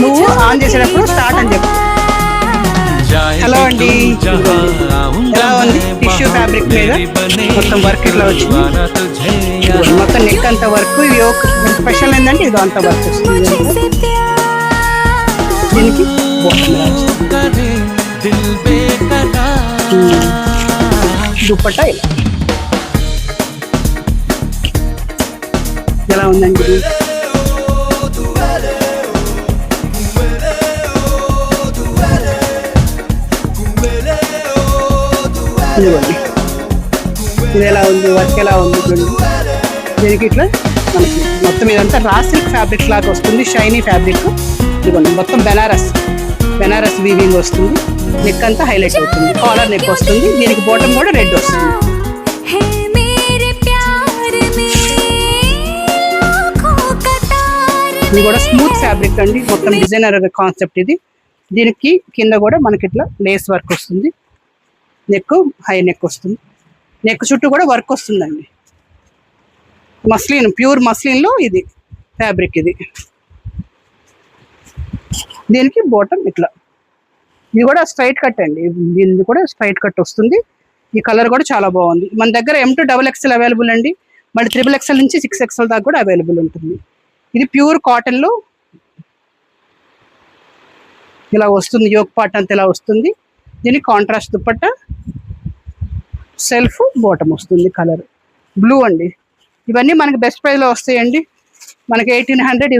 నువ్వు ఆన్ చేసేటప్పుడు స్టార్ట్ అని చెప్పు. హలో అండి, ఎలా ఉంది టిష్యూ ఫ్యాబ్రిక్ మీద మొత్తం వర్క్ ఇట్లా వచ్చింది. మొత్తం నెక్ అంత వర్క్. యోక్ స్పెషల్ ఏంటంటే ఇది అంత వర్క్ వస్తుంది. దీనికి దుప్పట్టా ఇలా ఎలా ఉందండి. ఇదిగోండి, ఇది ఎలా ఉంది, వర్క్ ఎలా ఉంది చూడండి. దీనికి ఇట్లా మనకి మొత్తం ఇదంతా రా సిల్క్ ఫ్యాబ్రిక్ లాగా వస్తుంది, షైనీ ఫ్యాబ్రిక్. ఇదిగోండి మొత్తం బెనారస్ వీవింగ్ వస్తుంది. నెక్ అంతా హైలైట్ అవుతుంది, కాలర్ నెక్ వస్తుంది. దీనికి బాటమ్ కూడా రెడ్ వస్తుంది. ఇది కూడా స్మూత్ ఫ్యాబ్రిక్ అండి, మొత్తం డిజైనర్ కాన్సెప్ట్ ఇది. దీనికి కింద కూడా మనకి ఇట్లా లేస్ వర్క్ వస్తుంది. నెక్ హై నెక్ వస్తుంది. నెక్ చుట్టూ కూడా వర్క్ వస్తుందండి. మస్లిన్, ప్యూర్ మస్లిన్లో ఇది ఫ్యాబ్రిక్. ఇది దీనికి బాటమ్ ఇట్లా. ఇది కూడా స్ట్రైట్ కట్ అండి, దీనికి కూడా స్ట్రైట్ కట్ వస్తుంది. ఈ కలర్ కూడా చాలా బాగుంది. మన దగ్గర M2 XXL అవైలబుల్ అండి, మళ్ళీ XXL నుంచి 6XL దాకా కూడా అవైలబుల్ ఉంటుంది. ఇది ప్యూర్ కాటన్లో ఇలా వస్తుంది. యోక్ పార్ట్ అంతా ఇలా వస్తుంది. దీనికి కాంట్రాస్ట్ దుపట్టా, సెల్ఫ్ బాటమ్ వస్తుంది. కలర్ బ్లూ అండి. ఇవన్నీ మనకి బెస్ట్ ప్రైస్లో వస్తాయండి. మనకి 1800